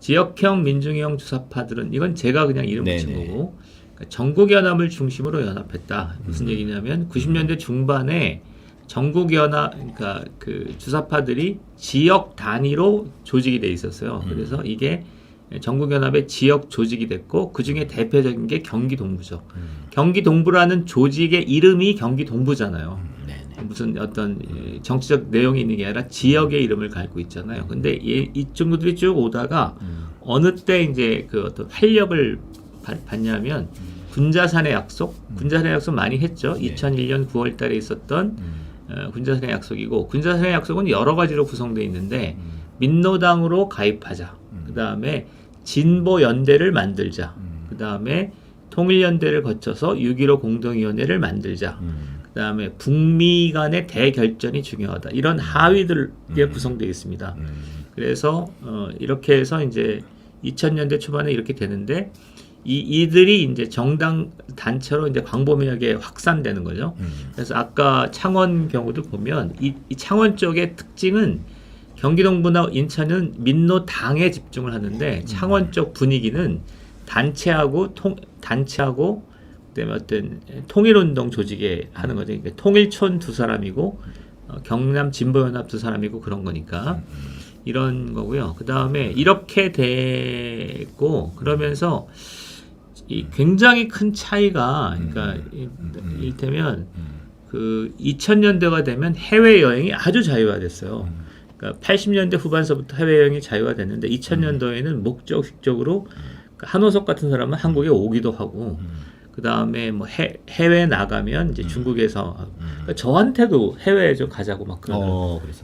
지역형 민중형 주사파들은 이건 제가 그냥 이름 붙인 거고 그러니까 전국연합을 중심으로 연합했다. 무슨 얘기냐면 90년대 중반에 전국연합 그러니까 그 주사파들이 지역 단위로 조직이 돼 있었어요. 그래서 이게 전국연합의 지역 조직이 됐고 그 중에 대표적인 게 경기동부죠. 경기동부라는 조직의 이름이 경기동부잖아요. 무슨 어떤 정치적 내용이 있는 게 아니라 지역의 이름을 갖고 있잖아요. 근데 이 친구들이 쭉 오다가 어느 때 이제 그 어떤 활력을 받냐면 군자산의 약속, 군자산의 약속 많이 했죠. 2001년 9월 달에 있었던 군자산의 약속이고 군자산의 약속은 여러 가지로 구성되어 있는데 민노당으로 가입하자. 그 다음에 진보연대를 만들자. 그 다음에 통일연대를 거쳐서 6.15 공동위원회를 만들자. 그 다음에 북미 간의 대결전이 중요하다. 이런 하위들에 구성되어 있습니다. 그래서 이렇게 해서 이제 2000년대 초반에 이렇게 되는데 이들이 이제 정당 단체로 이제 광범위하게 확산되는 거죠. 그래서 아까 창원 경우도 보면 이 창원 쪽의 특징은 경기동부나 인천은 민노당에 집중을 하는데 창원 쪽 분위기는 단체하고 그다음에 어떤 통일운동 조직에 하는 거죠. 그러니까 통일촌 두 사람이고 경남 진보연합 두 사람이고 그런 거니까 이런 거고요. 그 다음에 이렇게 됐고 그러면서 이 굉장히 큰 차이가 그러니까 이를테면 그 2000년대가 되면 해외 여행이 아주 자유화됐어요. 그러니까 80년대 후반서부터 해외 여행이 자유화됐는데 2000년도에는 목적적으로 한호석 같은 사람은 한국에 오기도 하고 그 다음에 뭐 해외 나가면 이제 중국에서 그러니까 저한테도 해외에 좀 가자고 막 그러는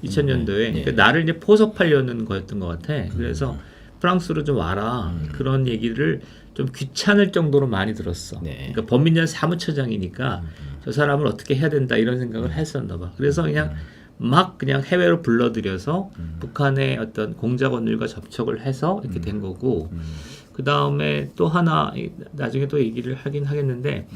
2000년도에 그러니까 나를 이제 포섭하려는 거였던 것 같아. 그래서 프랑스로 좀 와라 그런 얘기를 좀 귀찮을 정도로 많이 들었어. 그러니까 범민련 사무처장이니까 저 사람을 어떻게 해야 된다 이런 생각을 했었나 봐. 그래서 그냥 막 그냥 해외로 불러들여서 북한의 어떤 공작원들과 접촉을 해서 이렇게 된 거고 그 다음에 또 하나 나중에 또 얘기를 하긴 하겠는데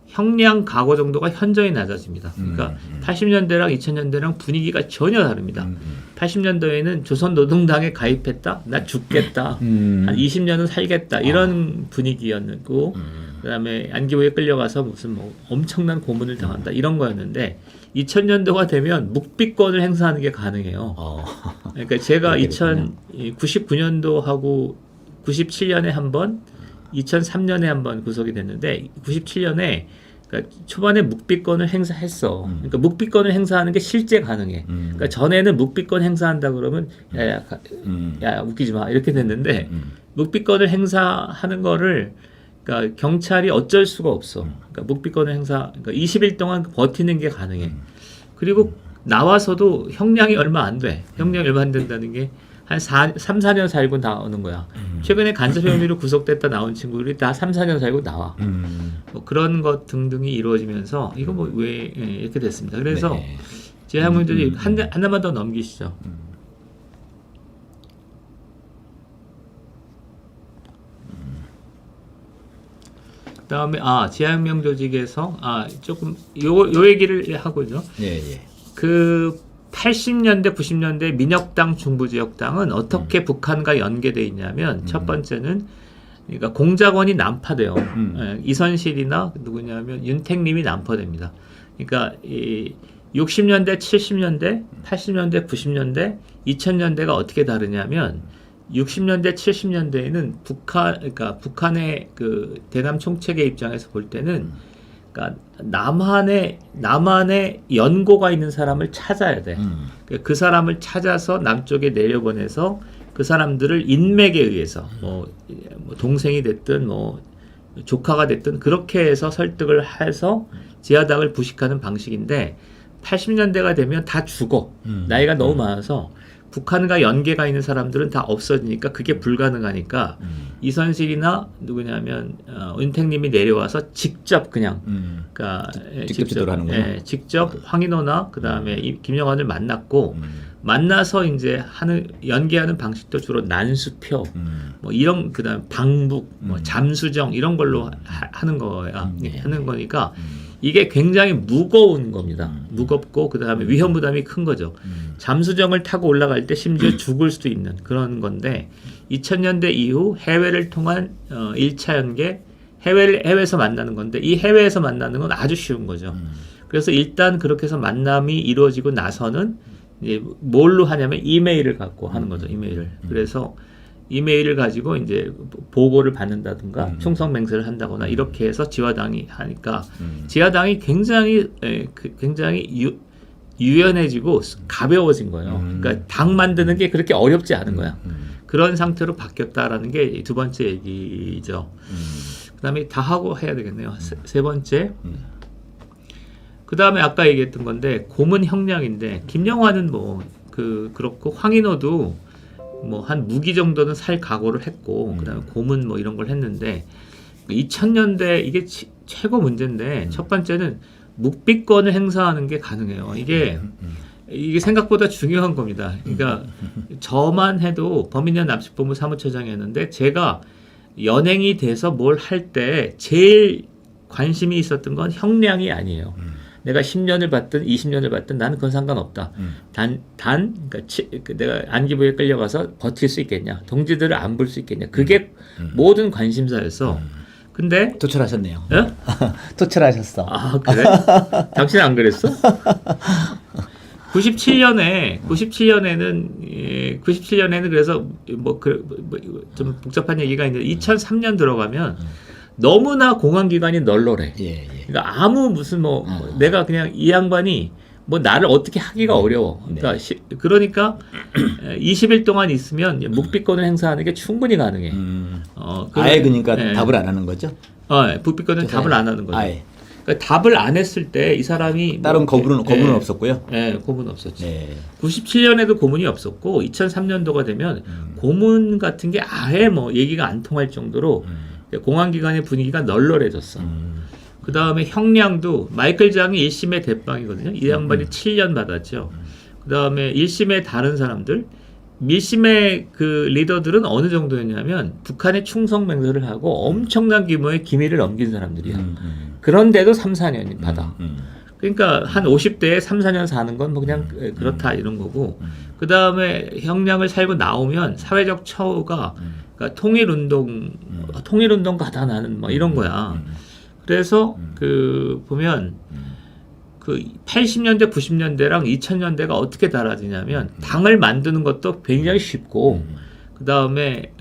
형량 각오 정도가 현저히 낮아집니다. 그러니까 80년대랑 2000년대랑 분위기가 전혀 다릅니다. 80년도에는 조선노동당에 가입했다? 나 죽겠다. 한 20년은 살겠다. 이런 분위기였고 그다음에 안기부에 끌려가서 무슨 뭐 엄청난 고문을 당한다. 이런 거였는데 2000년도가 되면 묵비권을 행사하는 게 가능해요. 그러니까 제가 99년도하고 97년에 한 번, 2003년에 한 번 구속이 됐는데 97년에 그러니까 초반에 묵비권을 행사했어. 그러니까 묵비권을 행사하는 게 실제 가능해. 그러니까 전에는 묵비권 행사한다 그러면 야 웃기지 마 이렇게 됐는데 묵비권을 행사하는 거를 그러니까 경찰이 어쩔 수가 없어. 그러니까 묵비권을 그러니까 20일 동안 버티는 게 가능해. 그리고 나와서도 형량이 얼마 안 돼. 형량이 얼마 안 된다는 게 한 3, 4년 살고 나오는 거야. 최근에 간첩 혐의로 구속됐다 나온 친구들이 다 3, 4년 살고 나와. 뭐 그런 것 등등이 이루어지면서 이거 뭐 왜 이렇게 됐습니다. 그래서 제 학문들이 하나만 더 넘기시죠. 그다음에 지하혁명 조직에서 조금 요 얘기를 하고요. 그 80년대 90년대 민혁당 중부지역당은 어떻게 북한과 연계돼 있냐면 첫 번째는 그러니까 공작원이 난파돼요. 이선실이나 누구냐면 윤택님이 난파됩니다. 그러니까 이 60년대, 70년대, 80년대, 90년대, 2000년대가 어떻게 다르냐면 60년대, 70년대에는 그러니까 북한의 그 대남 총책의 입장에서 볼 때는 그러니까 남한에 연고가 있는 사람을 찾아야 돼. 그 사람을 찾아서 남쪽에 내려보내서 그 사람들을 인맥에 의해서 뭐 동생이 됐든 뭐 조카가 됐든 그렇게 해서 설득을 해서 지하당을 부식하는 방식인데 80년대가 되면 다 죽어. 나이가 너무 많아서 북한과 연계가 있는 사람들은 다 없어지니까 그게 불가능하니까 이선실이나 누구냐면 윤택님이 내려와서 직접 그냥 그러니까 직접 황인호나 그다음에 김영환을 만났고 만나서 이제 연계하는 방식도 주로 난수표 뭐 이런 그다음 방북 뭐 잠수정 이런 걸로 하는 거야. 하는 거니까 이게 굉장히 무거운 겁니다. 무겁고 그다음에 위험 부담이 큰 거죠. 잠수정을 타고 올라갈 때 심지어 죽을 수도 있는 그런 건데 2000년대 이후 해외를 통한 1차 연계 해외에서 만나는 건데 이 해외에서 만나는 건 아주 쉬운 거죠. 그래서 일단 그렇게 해서 만남이 이루어지고 나서는 이제 뭘로 하냐면 이메일을 갖고 하는 거죠. 이메일을. 그래서 이메일을 가지고 이제 보고를 받는다든가 충성 맹세를 한다거나 이렇게 해서 지화당이 하니까 지화당이 굉장히 유연해지고 가벼워진 거예요. 그러니까 당 만드는 게 그렇게 어렵지 않은 거야. 그런 상태로 바뀌었다라는 게 두 번째 얘기죠. 그다음에 다 하고 해야 되겠네요. 세 번째. 그다음에 아까 얘기했던 건데 고문 형량인데 김영환은 뭐 그렇고 황인호도 뭐 한 무기 정도는 살 각오를 했고 그다음에 고문 뭐 이런 걸 했는데 2000년대 이게 최고 문제인데 첫 번째는 묵비권을 행사하는 게 가능해요. 이게 생각보다 중요한 겁니다. 그러니까 저만 해도 범인연 납치본부 사무처장이었는데 제가 연행이 돼서 뭘 할 때 제일 관심이 있었던 건 형량이 아니에요. 내가 10년을 받든 20년을 받든 나는 그건 상관없다. 그러니까 내가 안기부에 끌려가서 버틸 수 있겠냐, 동지들을 안 볼 수 있겠냐, 그게 모든 관심사였어. 근데 도출하셨네요. 예? 도출하셨어. 아 그래? 당신은 안 그랬어? 97년에는 그래서 좀 복잡한 얘기가 있는데 2003년 들어가면 너무나 공안기관이 널널해. 예. 그러니까 아무 무슨 내가 그냥 이 양반이 뭐 나를 어떻게 하기가 어려워. 그러니까 20일 동안 있으면 묵비권을 행사하는 게 충분히 가능해. 아예 그러니까 답을 안 하는 거죠? 묵비권은 답을 안 하는 거죠. 아예. 그러니까 답을 안 했을 때 이 사람이 다른 고문은 없었고요. 네, 고문 없었죠. 97년에도 고문이 없었고 2003년도가 되면 고문 같은 게 아예 뭐 얘기가 안 통할 정도로 공안기관의 분위기가 널널해졌어. 그 다음에 형량도 마이클 장이 1심의 대빵이거든요. 이 양반이 7년 받았죠. 그 다음에 1심의 다른 사람들, 밀심의 그 리더들은 어느 정도였냐면 북한에 충성 맹세를 하고 엄청난 규모의 기밀을 넘긴 사람들이야. 그런데도 3, 4년 받아. 그러니까 한 50대에 3, 4년 사는 건 뭐 그냥 그렇다 이런 거고. 그 다음에 형량을 살고 나오면 사회적 처우가 그러니까 통일운동 가다 나는 뭐 이런 거야. 그래서 보면 80년대, 90년대랑 2000년대가 어떻게 달라지냐면 당을 만드는 것도 굉장히 쉽고 그 다음에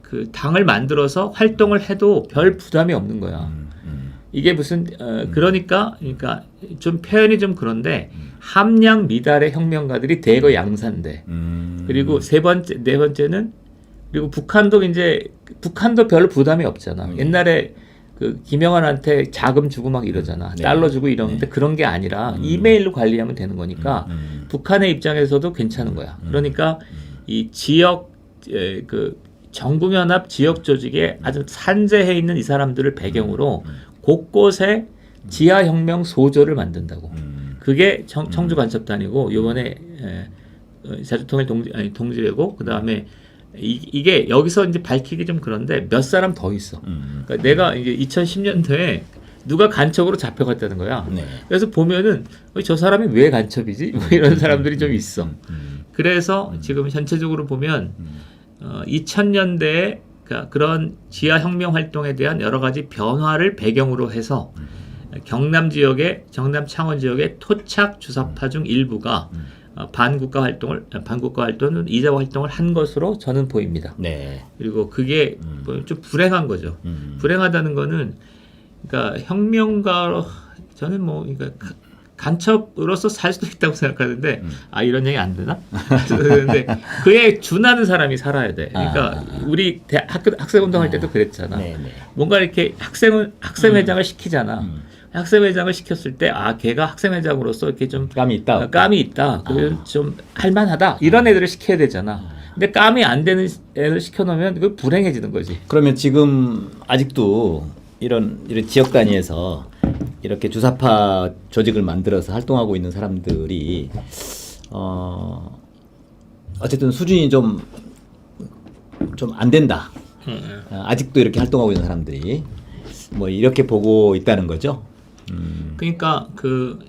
그 당을 만들어서 활동을 해도 별 부담이 없는 거야. 이게 무슨 그러니까 좀 표현이 좀 그런데 함량 미달의 혁명가들이 대거 양산돼. 그리고 네 번째는 그리고 북한도 별 부담이 없잖아. 옛날에 그 김영환한테 자금 주고 막 이러잖아. 달러 주고 이러는데 그런 게 아니라 이메일로 관리하면 되는 거니까 북한의 입장에서도 괜찮은 거야. 그러니까 이 지역 그 정국연합 지역 조직에 아주 산재해 있는 이 사람들을 배경으로 곳곳에 지하혁명 소조를 만든다고. 그게 청주간첩단이고 요번에 자주통일 동지회고 그 다음에 이게 여기서 이제 밝히기 좀 그런데 몇 사람 더 있어. 그러니까 내가 이제 2010년도에 누가 간첩으로 잡혀갔다는 거야. 그래서 보면은 저 사람이 왜 간첩이지? 뭐 이런 사람들이 좀 있어. 그래서 지금 전체적으로 보면 2000년대에 그러니까 그런 지하 혁명 활동에 대한 여러 가지 변화를 배경으로 해서 경남 창원 지역의 토착 주사파 중 일부가 반국가 활동은 이자와 활동을 한 것으로 저는 보입니다. 그리고 그게 좀 불행한 거죠. 불행하다는 거는 그러니까 혁명가로 저는 그러니까 간첩으로서 살 수도 있다고 생각하는데 이런 얘기 안 되나? 그런데 그에 준하는 사람이 살아야 돼. 그러니까 우리 학생운동 할 때도 그랬잖아. 뭔가 이렇게 학생회장을 시키잖아. 학생회장을 시켰을 때 걔가 학생회장으로서 이렇게 좀 감이 있다. 그래서 좀 할만하다. 이런 애들을 시켜야 되잖아. 근데 감이 안 되는 애를 시켜놓으면 그 불행해지는 거지. 그러면 지금 아직도 이런 지역 단위에서 이렇게 주사파 조직을 만들어서 활동하고 있는 사람들이 어쨌든 수준이 좀 안 된다. 아직도 이렇게 활동하고 있는 사람들이 뭐 이렇게 보고 있다는 거죠. 그러니까 그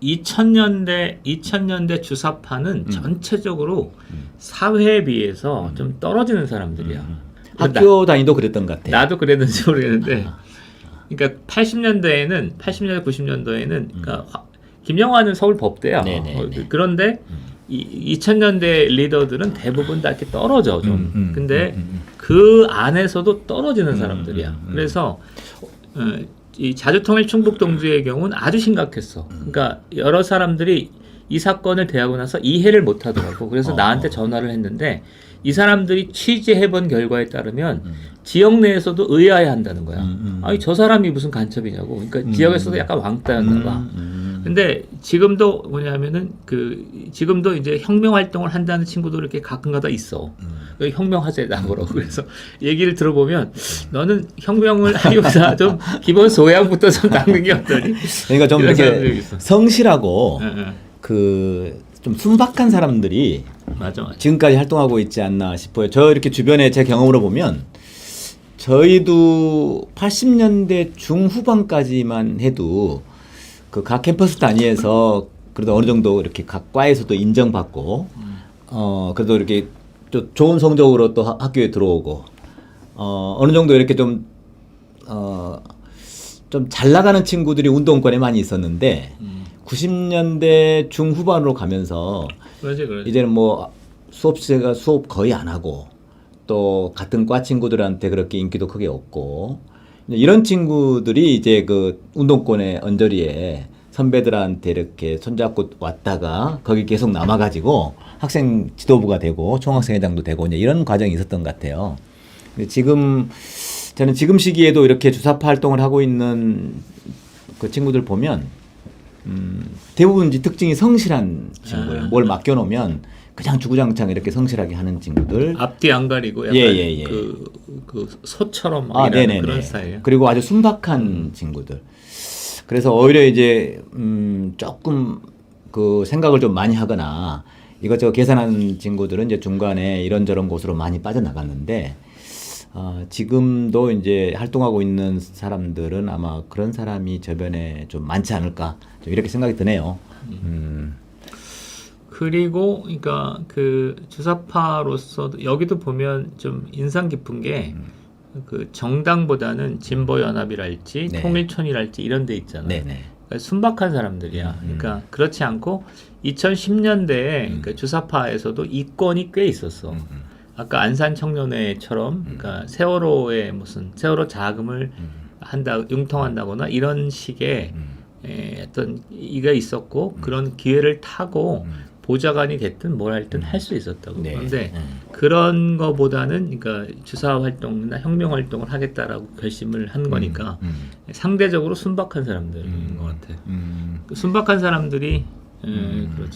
2000년대 주사파는 전체적으로 사회에 비해서 좀 떨어지는 사람들이야. 학교 다니도 그랬던 것 같아. 나도 그랬는지 모르겠는데, 그러니까 80년대, 90년도에는 그러니까 김영환은 서울 법대야. 네네네. 그런데 2000년대 리더들은 대부분 다 이렇게 떨어져 좀. 근데 그 안에서도 떨어지는 사람들이야. 그래서 이 자주통일 충북 동지의 경우는 아주 심각했어. 그러니까 여러 사람들이 이 사건을 대하고 나서 이해를 못 하더라고. 그래서 나한테 전화를 했는데 이 사람들이 취재해본 결과에 따르면 지역 내에서도 의아해한다는 거야. 아니 저 사람이 무슨 간첩이냐고. 그러니까 지역에서도 약간 왕따였나 봐. 근데 지금도 뭐냐면은 지금도 이제 혁명 활동을 한다는 친구도 이렇게 가끔가다 있어. 혁명 하세다 뭐라고. 그래서 얘기를 들어보면 너는 혁명을 하기보다 좀 기본 소양부터 좀 닦는 게 어떠니? 그러니까 좀 이렇게 성실하고 그 좀 순박한 사람들이 맞아. 지금까지 활동하고 있지 않나 싶어요. 저 이렇게 주변에 제 경험으로 보면 저희도 80년대 중후반까지만 해도 그 각 캠퍼스 단위에서 그래도 어느 정도 이렇게 각 과에서도 인정받고 그래도 이렇게 또 좋은 성적으로 또 학교에 들어오고 어느 정도 이렇게 좀 잘 나가는 친구들이 운동권에 많이 있었는데 90년대 중후반으로 가면서 그렇지. 이제는 뭐 수업시가 수업 거의 안 하고 또 같은 과 친구들한테 그렇게 인기도 크게 없고 이런 친구들이 이제 그 운동권의 언저리에 선배들한테 이렇게 손잡고 왔다가 거기 계속 남아가지고 학생 지도부가 되고 총학생회장도 되고 이제 이런 과정이 있었던 것 같아요. 근데 저는 지금 시기에도 이렇게 주사파 활동을 하고 있는 그 친구들 보면 대부분 이제 특징이 성실한 친구예요. 뭘 맡겨놓으면 그냥 주구장창 이렇게 성실하게 하는 친구들. 앞뒤 안 가리고 약간 그 소처럼 막 일하는 그런 스타일이에요. 그리고 아주 순박한 친구들. 그래서 오히려 이제 조금 그 생각을 좀 많이 하거나 이것저것 계산하는 친구들은 이제 중간에 이런저런 곳으로 많이 빠져나갔는데 지금도 이제 활동하고 있는 사람들은 아마 그런 사람이 저변에 좀 많지 않을까 좀 이렇게 생각이 드네요. 그리고 그러니까 그 주사파로서도 여기도 보면 좀 인상 깊은 게 그 정당보다는 진보연합이랄지 네. 통일촌이랄지 이런 데 있잖아요. 네네. 그러니까 순박한 사람들이야. 그러니까 그렇지 않고 2010년대에 그러니까 주사파에서도 이권이 꽤 있었어. 아까 안산 청년회처럼 그러니까 세월호에 무슨 세월호 자금을 융통한다거나 이런 식의 어떤 이가 있었고 그런 기회를 타고 보좌관이 됐든 뭘 할든 할 수 있었다고. 네. 그런데 그런 거보다는 그러니까 주사 활동이나 혁명 활동을 하겠다라고 결심을 한 거니까 상대적으로 순박한 사람들인 것 같아. 순박한 사람들이 그렇죠.